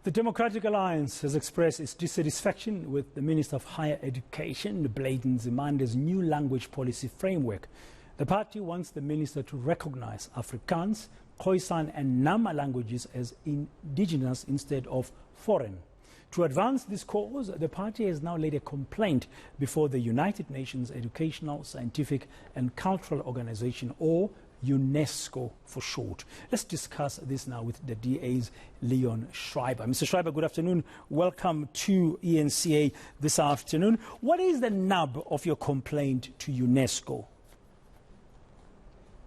The Democratic Alliance has expressed its dissatisfaction with the Minister of Higher Education, Nzimande's new language policy framework. The party wants the minister to recognize Afrikaans, Khoisan and Nama languages as indigenous instead of foreign. To advance this cause, the party has now laid a complaint before the United Nations Educational, Scientific and Cultural Organization, or UNESCO for short. Let's discuss this now with the DA's Leon Schreiber. Mr. Schreiber, good afternoon. Welcome to eNCA this afternoon. What is the nub of your complaint to UNESCO?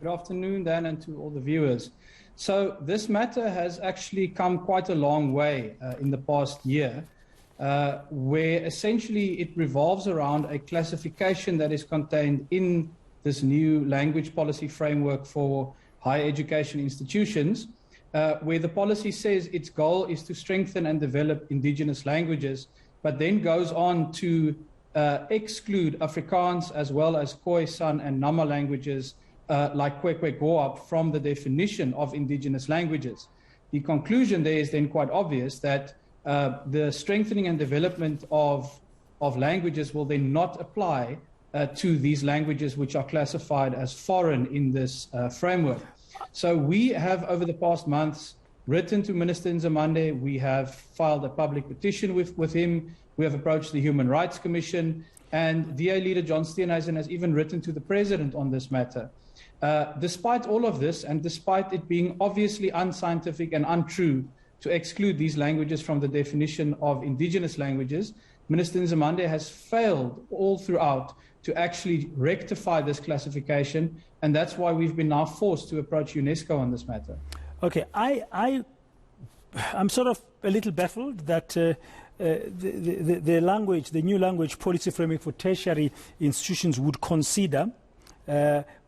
Good afternoon, Dan, and to all the viewers. So this matter has actually come quite a long way in the past year, where essentially it revolves around a classification that is contained in this new language policy framework for higher education institutions, where the policy says its goal is to strengthen and develop indigenous languages, but then goes on to exclude Afrikaans as well as Khoisan and Nama languages like Kwekwe Goap from the definition of indigenous languages. The conclusion there is then quite obvious that the strengthening and development of languages will then not apply to these languages which are classified as foreign in this framework. So we have, over the past months, written to Minister Nzimande. We have filed a public petition with him. We have approached the Human Rights Commission, and DA leader John Steenhuisen has even written to the President on this matter. Despite all of this, and despite it being obviously unscientific and untrue to exclude these languages from the definition of indigenous languages, Minister Nzimande has failed all throughout to actually rectify this classification, and that's why we've been now forced to approach UNESCO on this matter. Okay, I'm sort of a little baffled that the language, the new language policy framework for tertiary institutions would consider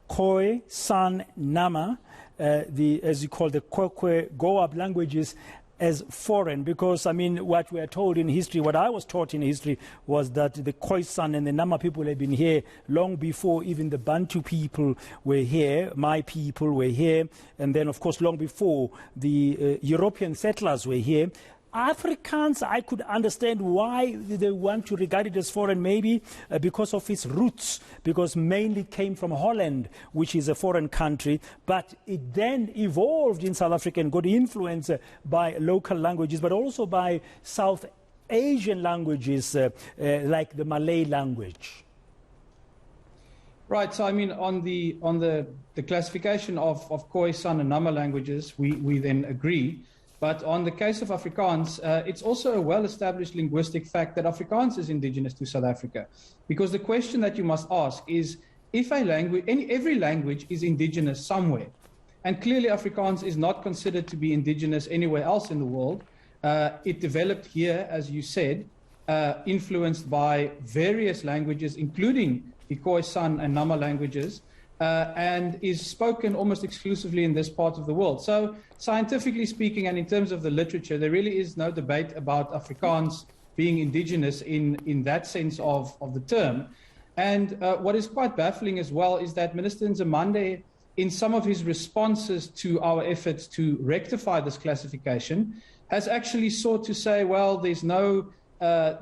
Khoisan Nama, as you call the Kwekwe Goap languages, as foreign, because I mean what we are told in history, what I was taught in history was that the Khoisan and the Nama people had been here long before even the Bantu people were here, my people were here, and then of course long before the European settlers were here. Afrikaans, I could understand why they want to regard it as foreign, maybe because of its roots, because mainly came from Holland, which is a foreign country, but it then evolved in South Africa and got influenced by local languages, but also by South Asian languages like the Malay language. Right, so I mean on the classification of Khoisan and Nama languages, we then agree. But on the case of Afrikaans, it's also a well-established linguistic fact that Afrikaans is indigenous to South Africa. Because the question that you must ask is, if a language, every language is indigenous somewhere, and clearly Afrikaans is not considered to be indigenous anywhere else in the world. It developed here, as you said, influenced by various languages, including the Khoisan and Nama languages, and is spoken almost exclusively in this part of the world. So scientifically speaking, and in terms of the literature, there really is no debate about Afrikaans being indigenous in that sense of the term. And what is quite baffling as well is that Minister Nzimande, in some of his responses to our efforts to rectify this classification, has actually sought to say, well, there's no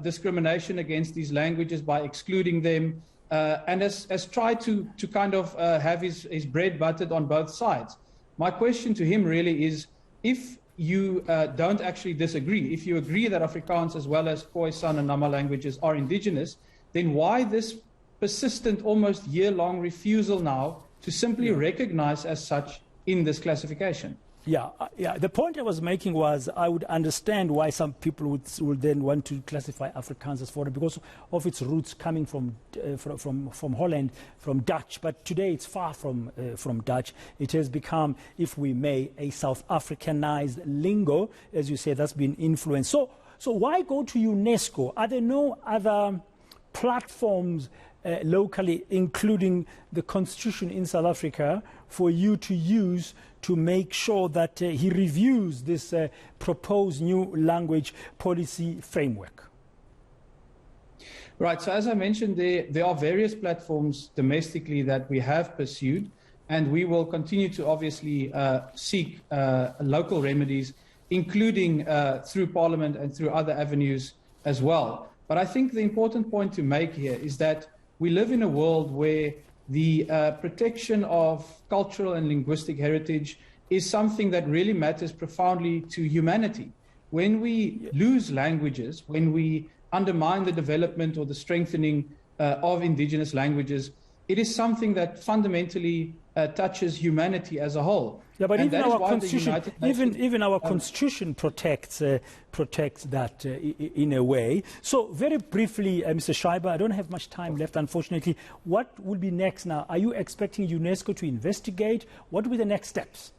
discrimination against these languages by excluding them, and has tried to kind of have his bread buttered on both sides. My question to him really is, if you don't actually disagree, if you agree that Afrikaans as well as Khoisan and Nama languages are indigenous, then why this persistent, almost year-long refusal now to simply recognize as such in this classification? Yeah. The point I was making was I would understand why some people would then want to classify Afrikaans as foreign because of its roots coming from Holland, from Dutch. But today it's far from Dutch. It has become, if we may, a South Africanized lingo, as you say, that's been influenced. So why go to UNESCO? Are there no other platforms locally, including the Constitution in South Africa, for you to use to make sure that he reviews this proposed new language policy framework? Right, so as I mentioned, there are various platforms domestically that we have pursued, and we will continue to obviously seek local remedies including through Parliament and through other avenues as well. But I think the important point to make here is that we live in a world where the protection of cultural and linguistic heritage is something that really matters profoundly to humanity. When we lose languages, when we undermine the development or the strengthening of indigenous languages, it is something that fundamentally touches humanity as a whole. Yeah, but and even our constitution, Nations, our constitution protects that in a way. So very briefly, Mr. Schreiber, I don't have much time left, unfortunately. What will be next now? Are you expecting UNESCO to investigate? What will be the next steps?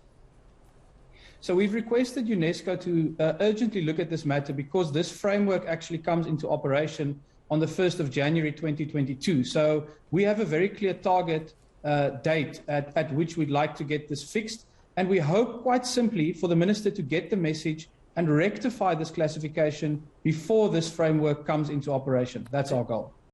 So we've requested UNESCO to urgently look at this matter because this framework actually comes into operation on the 1st of January 2022. So we have a very clear target date at which we'd like to get this fixed. And we hope quite simply for the Minister to get the message and rectify this classification before this framework comes into operation. That's our goal.